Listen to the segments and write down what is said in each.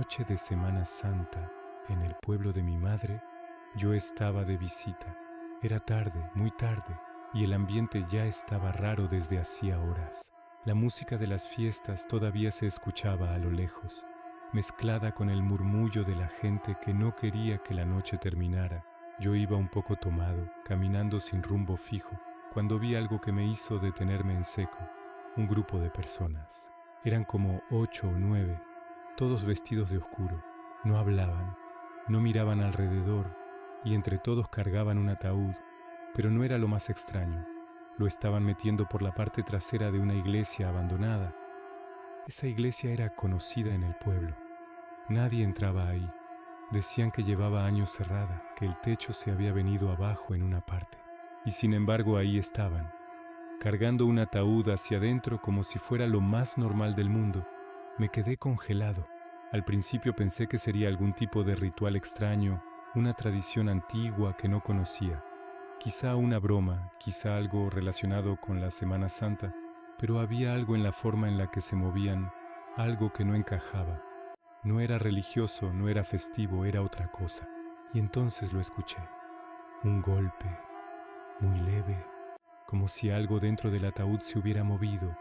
noche de Semana Santa, en el pueblo de mi madre, yo estaba de visita. Era tarde, muy tarde, y el ambiente ya estaba raro desde hacía horas. La música de las fiestas todavía se escuchaba a lo lejos, mezclada con el murmullo de la gente que no quería que la noche terminara. Yo iba un poco tomado, caminando sin rumbo fijo, cuando vi algo que me hizo detenerme en seco. Un grupo de personas. Eran como 8 o 9, todos vestidos de oscuro. No hablaban, no miraban alrededor, y entre todos cargaban un ataúd, pero no era lo más extraño. Lo estaban metiendo por la parte trasera de una iglesia abandonada. Esa iglesia era conocida en el pueblo. Nadie entraba ahí. Decían que llevaba años cerrada, que el techo se había venido abajo en una parte. Y sin embargo ahí estaban, cargando un ataúd hacia adentro como si fuera lo más normal del mundo. Me quedé congelado. Al principio pensé que sería algún tipo de ritual extraño, una tradición antigua que no conocía. Quizá una broma, quizá algo relacionado con la Semana Santa, pero había algo en la forma en la que se movían, algo que no encajaba. No era religioso, no era festivo, era otra cosa. Y entonces lo escuché. Un golpe, muy leve, como si algo dentro del ataúd se hubiera movido.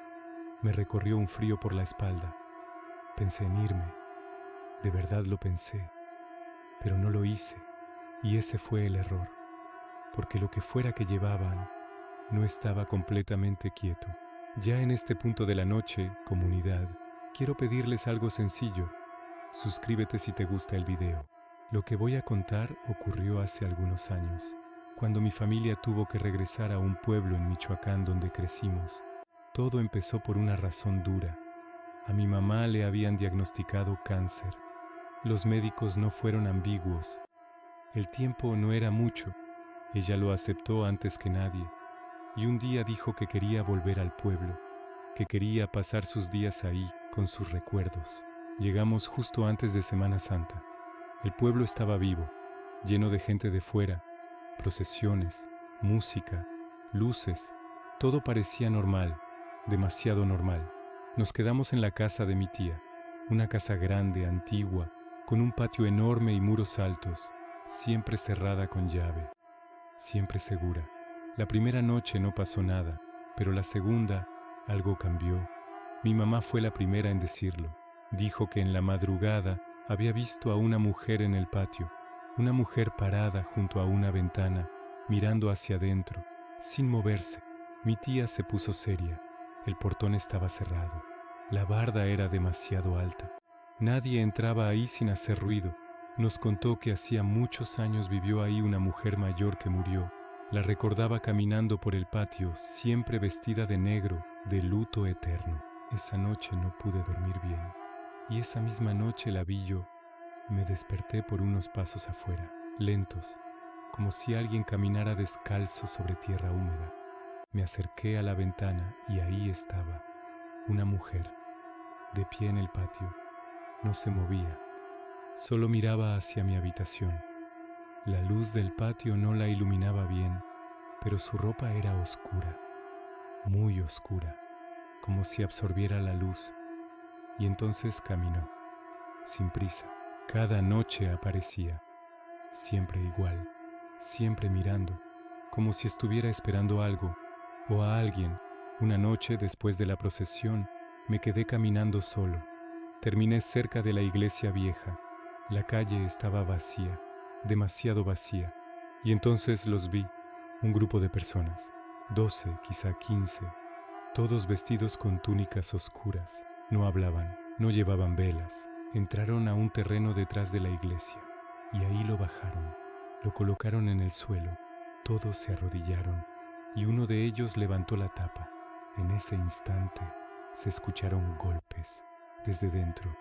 Me recorrió un frío por la espalda. Pensé en irme. De verdad lo pensé, pero no lo hice. Y ese fue el error, porque lo que fuera que llevaban no estaba completamente quieto. Ya en este punto de la noche, comunidad, quiero pedirles algo sencillo. Suscríbete si te gusta el video. Lo que voy a contar ocurrió hace algunos años, cuando mi familia tuvo que regresar a un pueblo en Michoacán donde crecimos. Todo empezó por una razón dura. A mi mamá le habían diagnosticado cáncer. Los médicos no fueron ambiguos. El tiempo no era mucho. Ella lo aceptó antes que nadie. Y un día dijo que quería volver al pueblo, que quería pasar sus días ahí con sus recuerdos. Llegamos justo antes de Semana Santa. El pueblo estaba vivo, lleno de gente de fuera, procesiones, música, luces. Todo parecía normal, demasiado normal. Nos quedamos en la casa de mi tía, una casa grande, antigua, con un patio enorme y muros altos, siempre cerrada con llave, siempre segura. La primera noche no pasó nada, pero la segunda, algo cambió. Mi mamá fue la primera en decirlo. Dijo que en la madrugada había visto a una mujer en el patio, una mujer parada junto a una ventana, mirando hacia adentro, sin moverse. Mi tía se puso seria. El portón estaba cerrado. La barda era demasiado alta. Nadie entraba ahí sin hacer ruido. Nos contó que hacía muchos años vivió ahí una mujer mayor que murió. La recordaba caminando por el patio, siempre vestida de negro, de luto eterno. Esa noche no pude dormir bien. Y esa misma noche la vi yo. Me desperté por unos pasos afuera, lentos, como si alguien caminara descalzo sobre tierra húmeda. Me acerqué a la ventana y ahí estaba, una mujer, de pie en el patio. No se movía, solo miraba hacia mi habitación. La luz del patio no la iluminaba bien, pero su ropa era oscura, muy oscura, como si absorbiera la luz. Y entonces caminó, sin prisa. Cada noche aparecía, siempre igual, siempre mirando, como si estuviera esperando algo o a alguien. Una noche después de la procesión, me quedé caminando solo. Terminé cerca de la iglesia vieja. La calle estaba vacía, demasiado vacía. Y entonces los vi, un grupo de personas, 12, quizá 15, todos vestidos con túnicas oscuras. No hablaban, no llevaban velas. Entraron a un terreno detrás de la iglesia y ahí lo bajaron, lo colocaron en el suelo. Todos se arrodillaron y uno de ellos levantó la tapa. En ese instante se escucharon golpes desde dentro.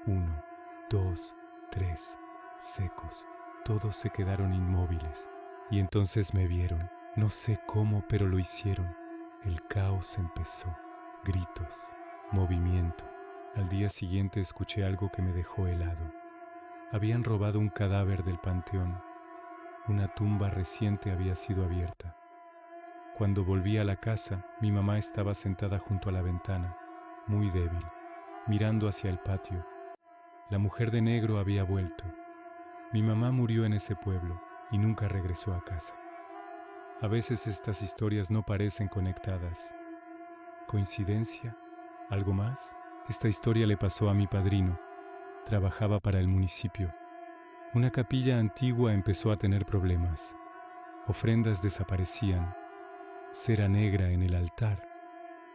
1, 2, 3, secos. Todos se quedaron inmóviles y entonces me vieron. No sé cómo, pero lo hicieron. El caos empezó. Gritos, movimiento. Al día siguiente escuché algo que me dejó helado. Habían robado un cadáver del panteón. Una tumba reciente había sido abierta. Cuando volví a la casa, mi mamá estaba sentada junto a la ventana, muy débil, mirando hacia el patio. La mujer de negro había vuelto. Mi mamá murió en ese pueblo y nunca regresó a casa. A veces estas historias no parecen conectadas. ¿Coincidencia? ¿Algo más? Esta historia le pasó a mi padrino. Trabajaba para el municipio. Una capilla antigua empezó a tener problemas. Ofrendas desaparecían. Cera negra en el altar.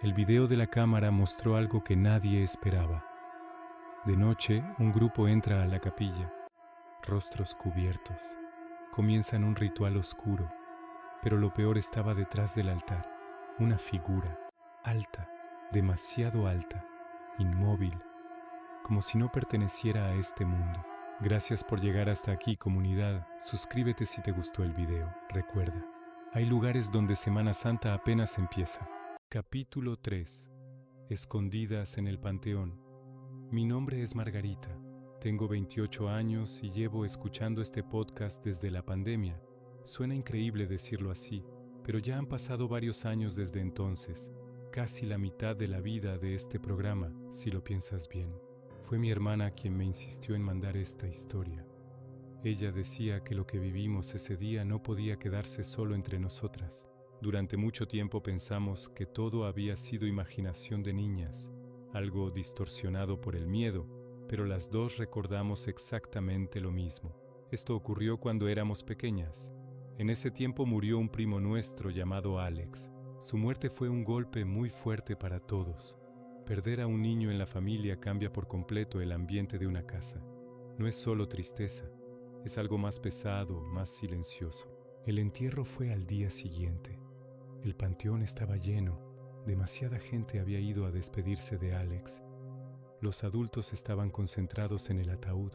El video de la cámara mostró algo que nadie esperaba. De noche, un grupo entra a la capilla. Rostros cubiertos. Comienzan un ritual oscuro, pero lo peor estaba detrás del altar. Una figura, alta, demasiado alta, inmóvil, como si no perteneciera a este mundo. Gracias por llegar hasta aquí, comunidad. Suscríbete si te gustó el video. Recuerda, hay lugares donde Semana Santa apenas empieza. Capítulo 3. Escondidas en el Panteón. Mi nombre es Margarita. Tengo 28 años y llevo escuchando este podcast desde la pandemia. Suena increíble decirlo así, pero ya han pasado varios años desde entonces. Casi la mitad de la vida de este programa, si lo piensas bien. Fue mi hermana quien me insistió en mandar esta historia. Ella decía que lo que vivimos ese día no podía quedarse solo entre nosotras. Durante mucho tiempo pensamos que todo había sido imaginación de niñas, algo distorsionado por el miedo, pero las dos recordamos exactamente lo mismo. Esto ocurrió cuando éramos pequeñas. En ese tiempo murió un primo nuestro llamado Alex. Su muerte fue un golpe muy fuerte para todos. Perder a un niño en la familia cambia por completo el ambiente de una casa. No es solo tristeza, es algo más pesado, más silencioso. El entierro fue al día siguiente. El panteón estaba lleno. Demasiada gente había ido a despedirse de Alex. Los adultos estaban concentrados en el ataúd,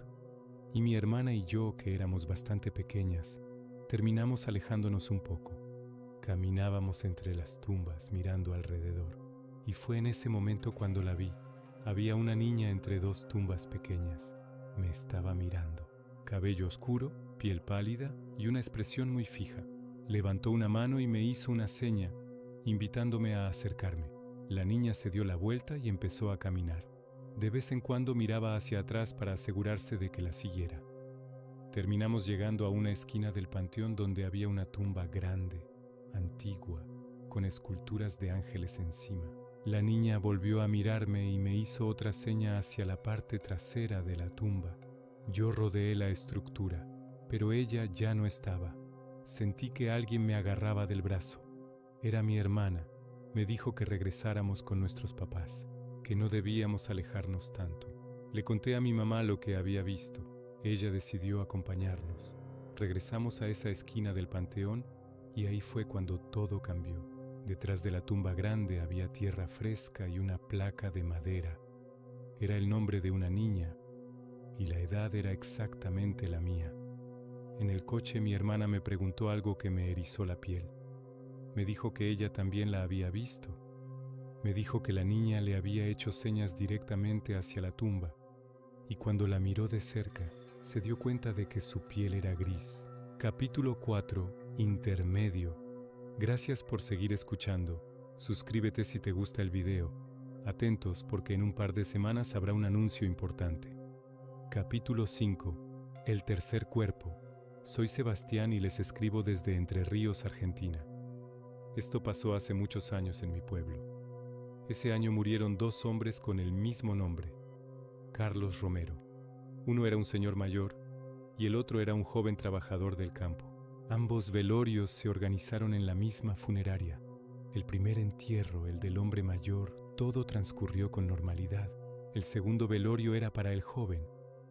y mi hermana y yo, que éramos bastante pequeñas, terminamos alejándonos un poco. Caminábamos entre las tumbas mirando alrededor, y fue en ese momento cuando la vi. Había una niña entre dos tumbas pequeñas. Me estaba mirando. Cabello oscuro, piel pálida y una expresión muy fija. Levantó una mano y me hizo una seña, invitándome a acercarme. La niña se dio la vuelta y empezó a caminar. De vez en cuando miraba hacia atrás para asegurarse de que la siguiera. Terminamos llegando a una esquina del panteón donde había una tumba grande, antigua, con esculturas de ángeles encima. La niña volvió a mirarme y me hizo otra seña hacia la parte trasera de la tumba. Yo rodeé la estructura, pero ella ya no estaba. Sentí que alguien me agarraba del brazo. Era mi hermana. Me dijo que regresáramos con nuestros papás, que no debíamos alejarnos tanto. Le conté a mi mamá lo que había visto. Ella decidió acompañarnos. Regresamos a esa esquina del panteón y ahí fue cuando todo cambió. Detrás de la tumba grande había tierra fresca y una placa de madera. Era el nombre de una niña y la edad era exactamente la mía. En el coche mi hermana me preguntó algo que me erizó la piel. Me dijo que ella también la había visto. Me dijo que la niña le había hecho señas directamente hacia la tumba y cuando la miró de cerca se dio cuenta de que su piel era gris. Capítulo 4. Intermedio. Gracias por seguir escuchando. Suscríbete si te gusta el video. Atentos porque en un par de semanas habrá un anuncio importante. Capítulo 5. El tercer cuerpo. Soy Sebastián y les escribo desde Entre Ríos, Argentina. Esto pasó hace muchos años en mi pueblo. Ese año murieron dos hombres con el mismo nombre, Carlos Romero. Uno era un señor mayor y el otro era un joven trabajador del campo. Ambos velorios se organizaron en la misma funeraria. El primer entierro, el del hombre mayor, todo transcurrió con normalidad. El segundo velorio era para el joven.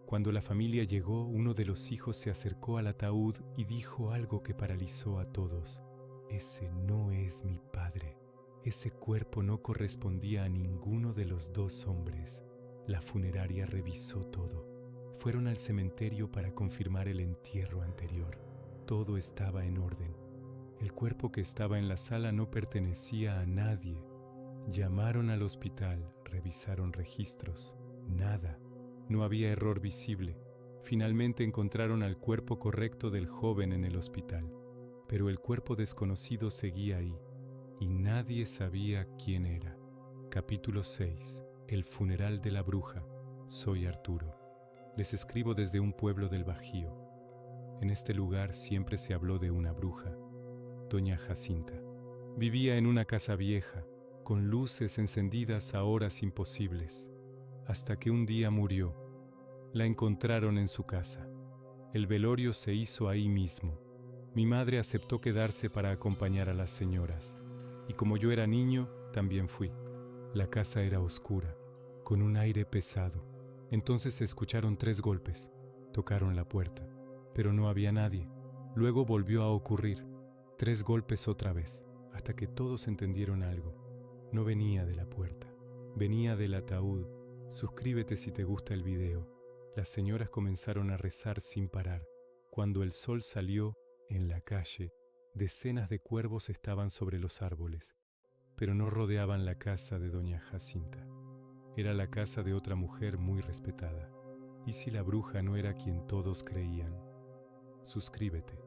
Cuando la familia llegó, uno de los hijos se acercó al ataúd y dijo algo que paralizó a todos. Ese no es mi padre. Ese cuerpo no correspondía a ninguno de los dos hombres. La funeraria revisó todo. Fueron al cementerio para confirmar el entierro anterior. Todo estaba en orden. El cuerpo que estaba en la sala no pertenecía a nadie. Llamaron al hospital, revisaron registros. Nada. No había error visible. Finalmente encontraron al cuerpo correcto del joven en el hospital. Pero el cuerpo desconocido seguía ahí, y nadie sabía quién era. Capítulo 6. El funeral de la bruja. Soy Arturo. Les escribo desde un pueblo del Bajío. En este lugar siempre se habló de una bruja, doña Jacinta. Vivía en una casa vieja, con luces encendidas a horas imposibles, hasta que un día murió. La encontraron en su casa. El velorio se hizo ahí mismo. Mi madre aceptó quedarse para acompañar a las señoras, y como yo era niño, también fui. La casa era oscura, con un aire pesado. Entonces se escucharon 3 golpes. Tocaron la puerta, pero no había nadie. Luego volvió a ocurrir. 3 golpes otra vez, hasta que todos entendieron algo. No venía de la puerta, venía del ataúd. Suscríbete si te gusta el video. Las señoras comenzaron a rezar sin parar. Cuando el sol salió, en la calle, decenas de cuervos estaban sobre los árboles, pero no rodeaban la casa de doña Jacinta. Era la casa de otra mujer muy respetada. ¿Y si la bruja no era quien todos creían? Suscríbete.